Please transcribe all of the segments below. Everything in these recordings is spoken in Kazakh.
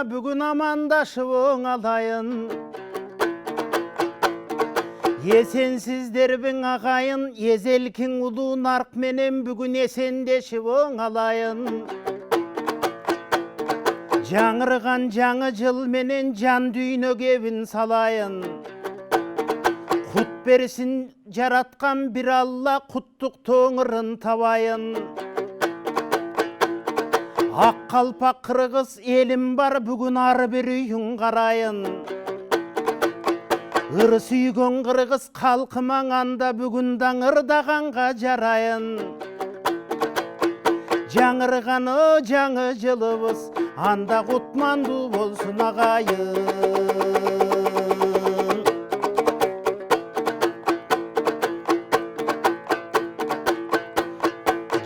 бүгін амандашып оңалайын. Есенсіздербің ағайын, езелкің ұлу нарқ менен бүгін есендешіп оңалайын. Жаңырған жаңы жыл менен жан дүйнө кебін салайын. Құт берсін жаратқан бір Алла, құттық тоңырын табайын. Ақ қалпақ қырғыз елім бар, бүгін ары бір үйін қарайын. Ыр сүйген қырғыз қалқымаңанда, бүгін даңырдағанға жарайын. Жаңырғаны жаңы жылыбыз, анда құтманды болсын ағайын.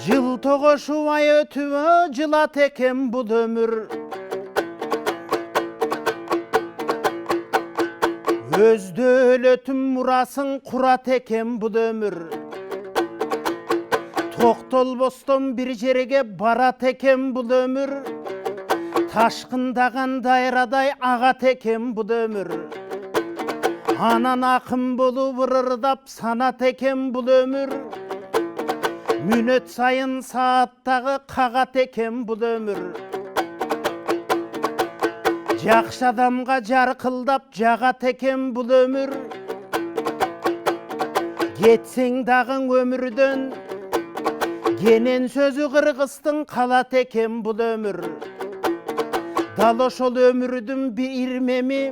Жыл тоғышуай өтуі, жылат екен бұл өмір. Өзді өлетім мұрасын құрат екен бұл өмір. Тоқтолбостон бір жерге барат екен бұл өмір. Ташқындаған дайрадай ағат екен бұл өмір. Анан ақын болып ырырдап санат екен бұл өмір. Мүнөт сайын сааттағы қағат екен бұл өмір. Жақшы адамға жарқылдап жағат екен бұл өмір. Кетсең дағың өмірден, кенен сөзі қырғыстың қалат екен бұл өмір. Дал ошол өмірдің бір ирмеми,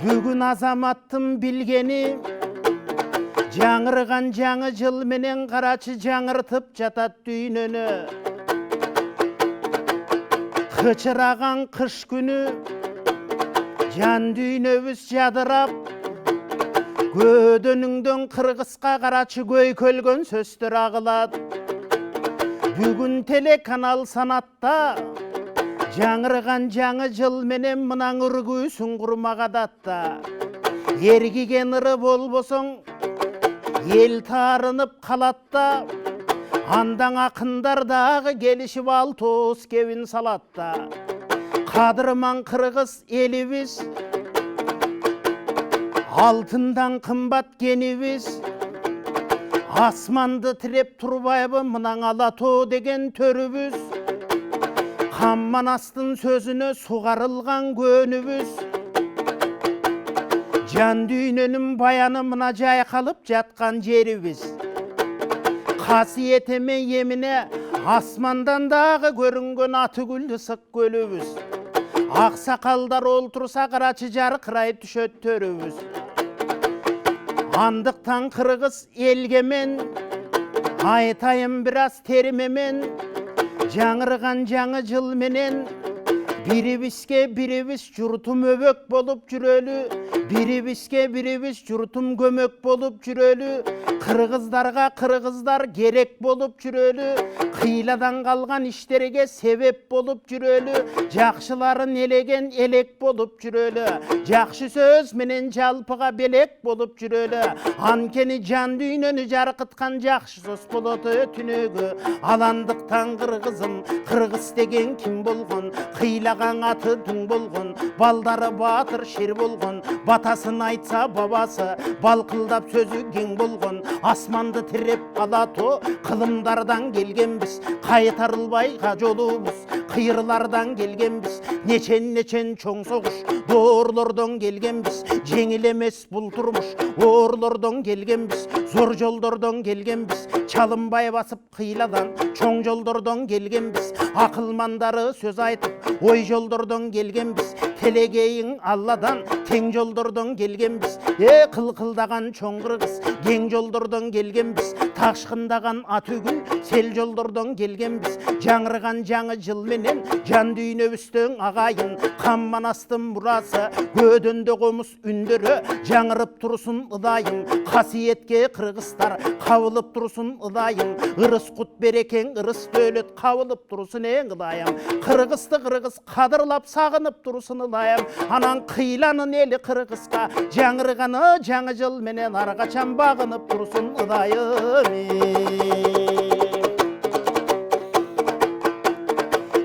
бүгін азаматтың білгені. Жаңырған жаңы жыл менен қарачы жаңыртып жатат дүйнөнө. Қычыраған қыш күні, жан дүйнөбүз жадырап, көдөнүңдөн қырғызға қарачы көйкөлгөн сөздөр ағылат. Бүгін телеканал санатта, жаңырған жаңы жыл менен мынан үргүүсүн курмагадатта. Ергиген ыры болбосоң, ел тарынып қалатта. Андан ақындар дағы келішіп ал тоз кебін салатта. Қадырман қырғыз елібіз, алтындан қымбат кенібіз. Асманды тіреп тұрбайбы мынан алато деген төрібіз. Қамманастың сөзіне суғарылған көнібіз. Жан дүйнөнің баяны мына жайқалып жатқан жерібіз. Қасиетіме еміне асмандан дағы көрінген аты гүлді сық көлібіз. Ақсақалдар олтырса қарачы жарқырайып түшөт төрібіз. Андықтан қырғыз елгемен, айтайын біраз терімемен. Жаңырған жаңы жыл менен, бірібізге бірібіз жұртым өбөк болып жүрөлі. Бірібізге бірібіз жұртым көмөк болып жүрөлі. Қырғыздарға қырғыздар керек болып жүрөлі. Қиладан қалған іштерге себеп болып жүрөлі. Жақшыларын елеген елек болып жүрөлі. Жақшы сөз менен жалпыға белек болып жүрөлі. Анкені жан дүйнөні жарқытқан жақшы сөз болоты түнөгі. Аландықтан қырғызым, қырғыз деген кім болған? Қилаған аты дүң болған, балдары батыр шер болған. Батасын айтса бабасы, балқылдап сөзі кең болған. Асманды тіреп қалато, қылымдардан келгенбіз. Қайтарылбайға жолубыз, қиырлардан келгенбіз. Нечен чоң соғыш, доорлордон келгенбіз. Жеңілемес бұл тұрмыш, орлордон келгенбіз. Зор жолдордон келгенбіз. Чалынбай басып қиладан, чоң жолдордон келгенбіз. Ақылмандары сөз айтып, ой жолдордон келгенбіз. Телегейін Алладан, тең жолдордон келгенбіз. Қылқылдаған чоң қырғыз, кең жолдордон келгенбіз. Ташқындаған атүгіл, сел жолдордон келгенбіз. Жаңырған жаңы жыл менен, жан дүйнөбүстің ағайын. Қамманастың мұрасы, көдөнді қомыс үндірі. Жаңырып тұрсын ұдайын, қасиетке қырғыздар. Қавылып тұрсын ұдайын, ырыс құт берекең, ырыс дөлет. Қавылып тұрсын ең ұдайын. Қырғызды қырғыз қадырлап сағынып тұрсын ұдайын. Анан қиланын елі қырғызға, жаңырғаны жаңы жыл менен арғачан бағынып тұрсын ұдайын.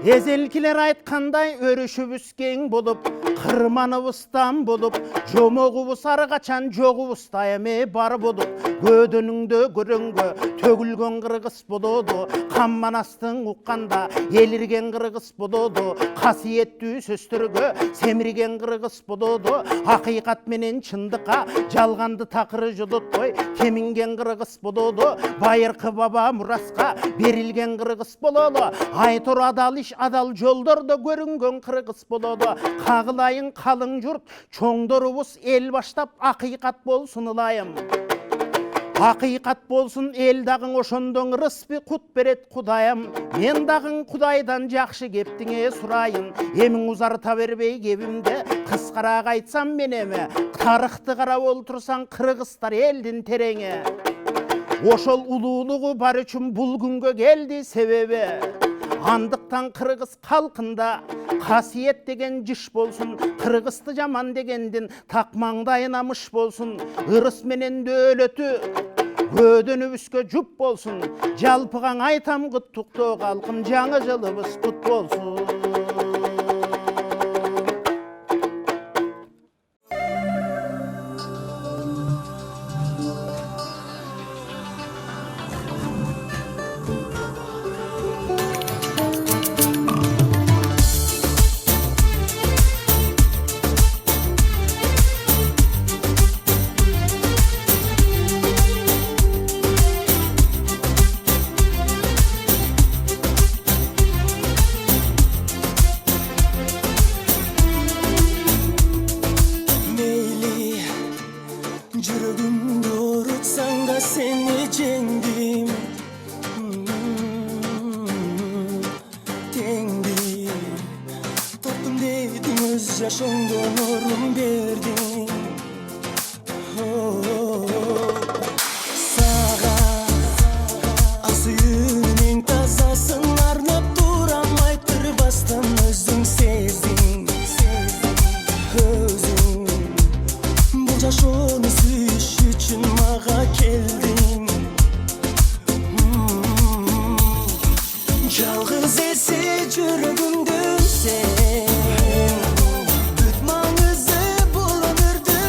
Ezelkiler aytkандай örüşübüz keng bolup, kırmanыбыздан bolup, жомогубуз ары качан жогубузда эме бар болуп, көдөнүңдө көрөңгө төгүлгөн кыргыз болоду, камманастың укканда элирген кыргыз болоду, касиеттүү сөздөргө семирген кыргыз болоду, акыйкат менен чындыкка жалганды такыры жолотпой кеминген кыргыз болоду, байыркы баба мураска берилген кыргыз болоду, айтор адал иш адал жолдордо көрүнгөн кыргыз болоду. Кагылайын калың журт чоңдорубуз эл баштап акыйкат болсун ылайым. Акыйкат болсун эл дагың ошондон рыспи кут берет Кудайым. Мен дагың Кудайдан жакшы кептиңе сурайын. Эмиң узарта бербей кебимде кыскараак айтсам мен эме. Тарыхты карап олтурсаң кыргыздар элдин тереңе. Ошол улуулугу бар үчүн бул күнгө келди себеби. Андыктан кыргыз калкында касиет деген жыш болсун, кыргызды жаман дегендин такмаңдайына мыш болсун, ырыс менен дөөлөтү көдөнүбүзгө жуп болсун. Жалпыгаң айтам куттуктоо калкым, жаңы жылыбыз кут болсун. Жүрөгүмдү урутсаң да сени жеңдим, теңдим. Таптым дедиң өз жашооңдон орун бердиң. Сага ак сүйүүнүн тазасын арнап турам, айтырбастан өзүң сездиң. Өзүң бул жашоону сүйүш үчүн мага келдиң. Жалгыз эсе жүрөгүмдүн сен, бүт маңызы бул өмүрдү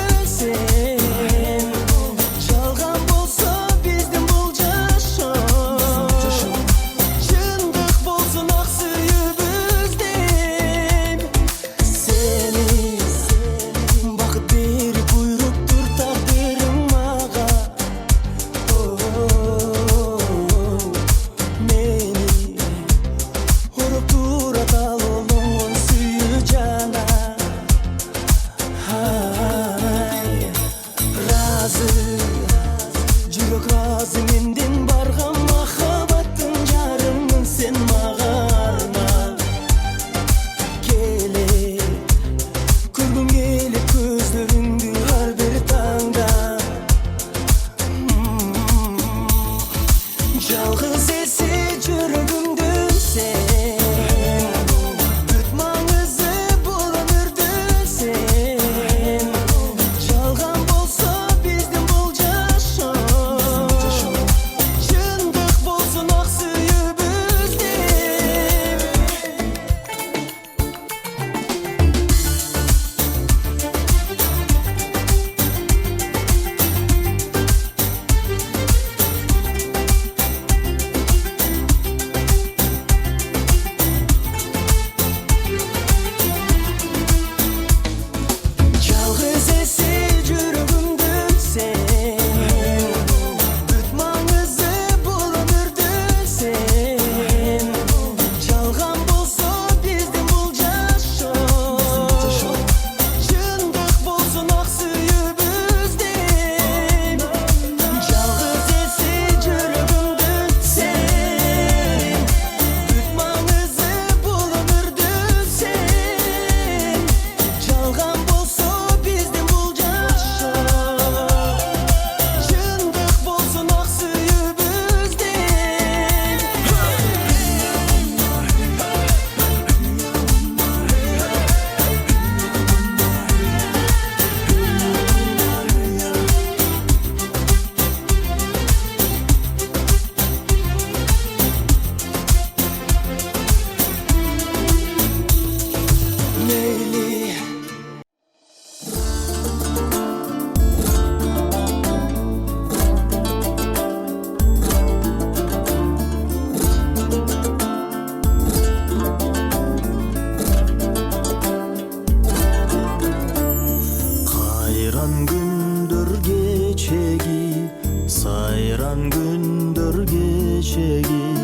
сайран күндөр кечеги, сайран күндөр кечеги,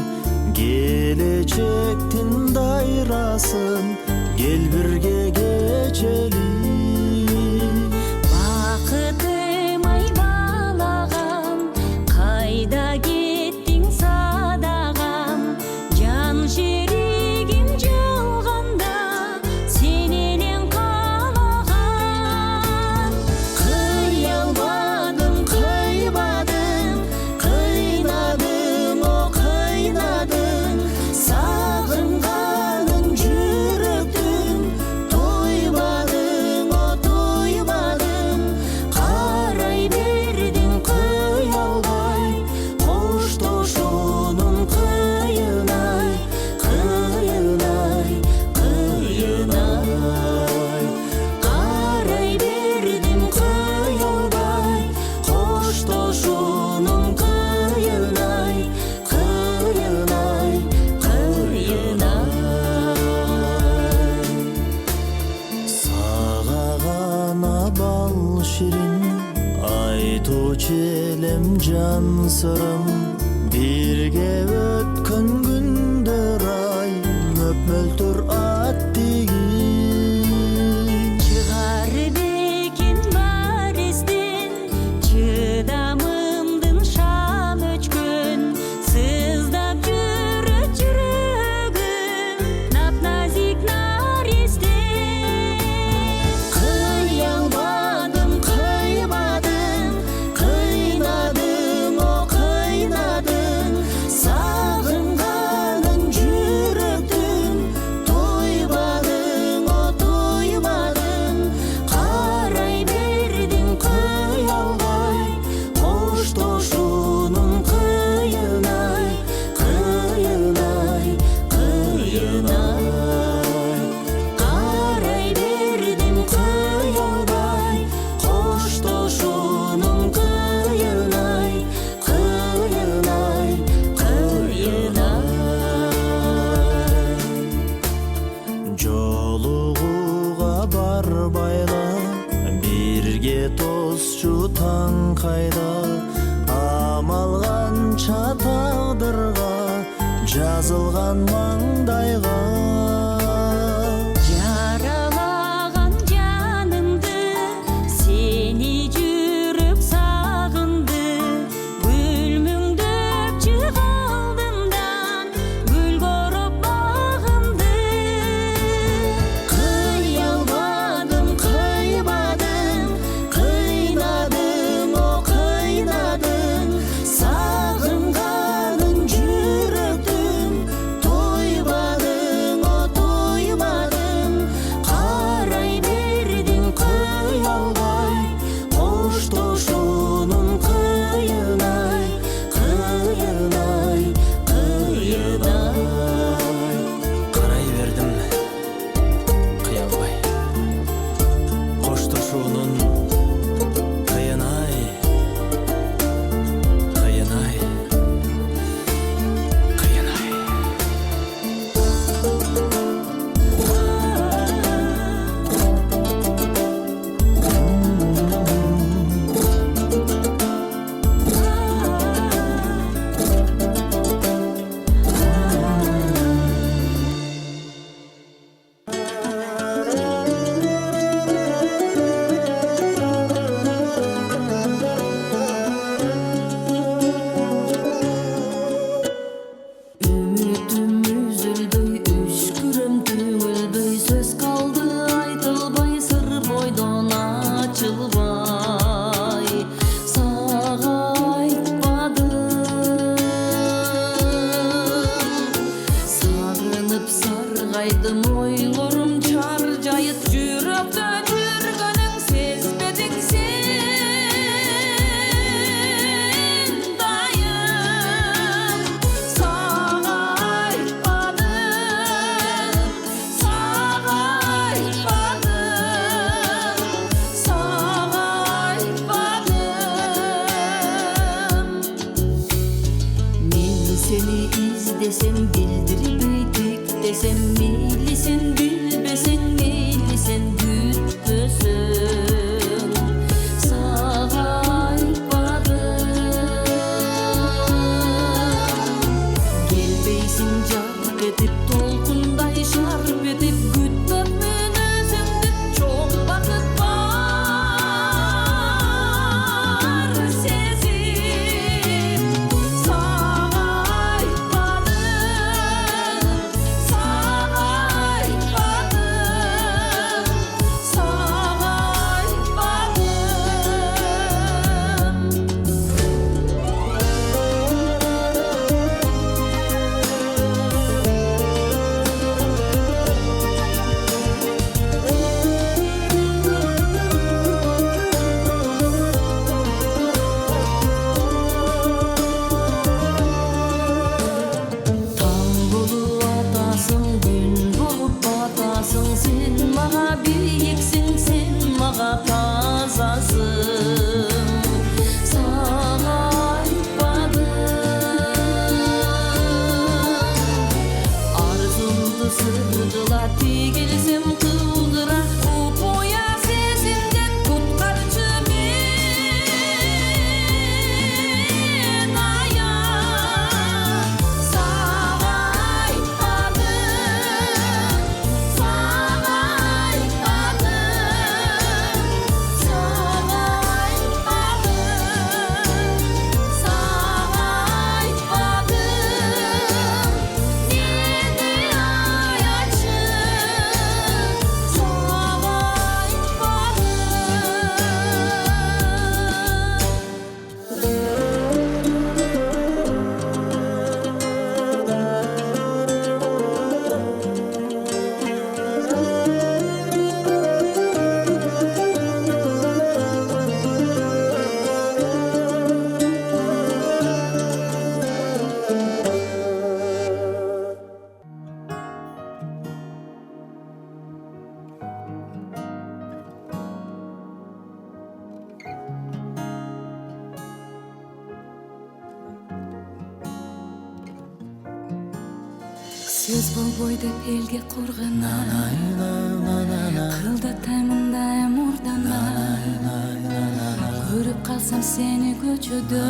келечектин дайрасын кел бирге кечели. Бақытым ай балағам, қайда кеттің садағам, жан жерегім жалғанда сенен қалаған. Қиялмадым, қойбадым, қинадың, о қинадың, сағынғаның жүректің, тойбадың, о тойбадың, қарай бердің қиялдай, қоштасуның қиын-ай, қиын-ай, қиын-ай. Қарай бердің қиялдай, қоштасуның қиын-ай, қиын-ай, қиын-ай. Сага гана бал ширин, айтучу элем жан сырым, бирге өткөн күндөр ай, мөп-мөлтүр аттигин. Чыгарып экен бар эстен, чыдамымдын шам өчкөн, сыздап жүрөт жүрөгүм, нап-назик нарестен. Кыялмадым, кыйбадым, кыйнадың, о кыйнадың, сагынганың жүрөктүң, тойбадың, о тойбадың, карай бердиң кыялбай, коштошуунун кыйын-ай, кыйын-ай, кыйын-ай. Карай бердиң кыялбай, коштошуунун кыйын-ай, кыйын-ай, кыйын-ай. Жолугуга барбайла, бирге тосчу таң кайда, амал канча тагдырга, жазылган маңдайга. Жаралаган жанымды, сени жүрүп сагынды, бүлмүңдөп чыга алдымдан, гүл короп багымды. Кыялмадым, кыйбадым, кыйнадың, о кыйнадың, сагынганың жүрөктүң, тойбадың, о сөз болбой деп элге кургана кылдатаймын дайым мурдана көрүп калсам сени көчөдө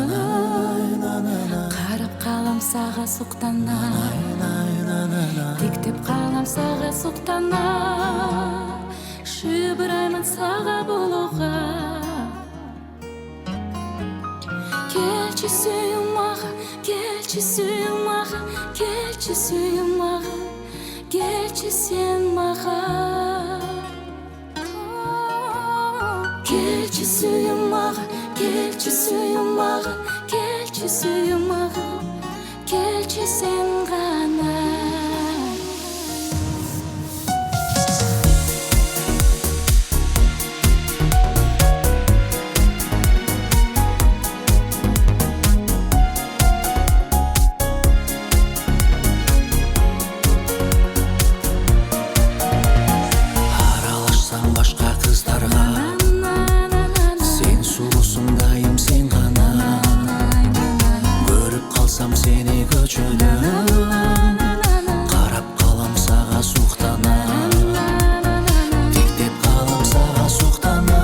карап калам сага суктана тиктеп калам сага суктана шыбыраймын сага болууга келчи сүйүм мага келчи сүйүм мага келчи сүйүм мага келчи сен мага келчи сүйүм мага келчи сүйүм мага келчи сүйүм мага келчи сен гана башка кыздарга сен сулусуң дайым сен гана көрүп калсам сени көчөдө карап калам сага суктана тиктеп калам сага суктана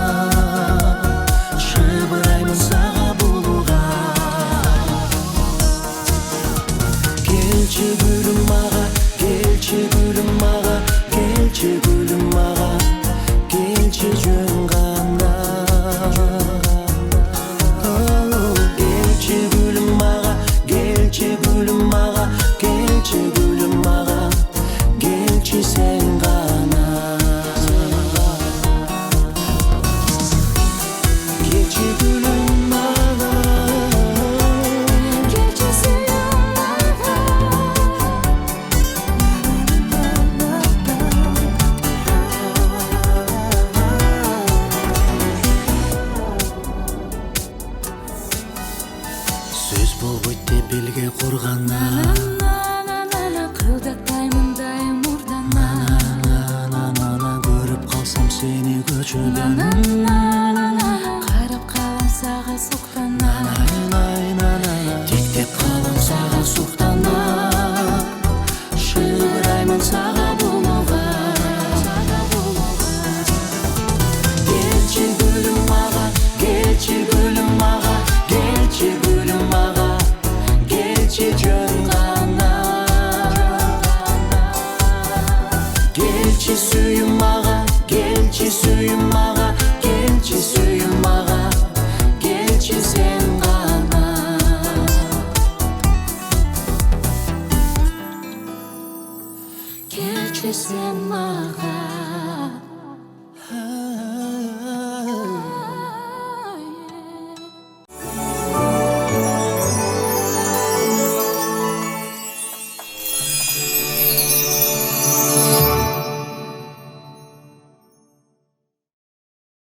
шыбыраймын сага булууга келчи гүлүм мага келчи гүлүм мага келчи гүлүм мага келчи жөн гана келчи гүлүм мага келчи гүлүм мага келчи гүлүм мага келчи сен гана келчи гүлүм мага келчи сүйүм мага сөз болбойт деп элге кургана кылдатаймын дайым мурдана көрүп калсам сени көчөдө карап калам сага суктана тиктеп калам сага суктана шыбыраймын сага булууга келчи гүлүм мага келчи гүлүм мага келчи гүлүм мага келчи жөн гана келчи сүйүм мага келчи сүйүм мага келчи сүйүм мага келчи сен гана келчи сен мага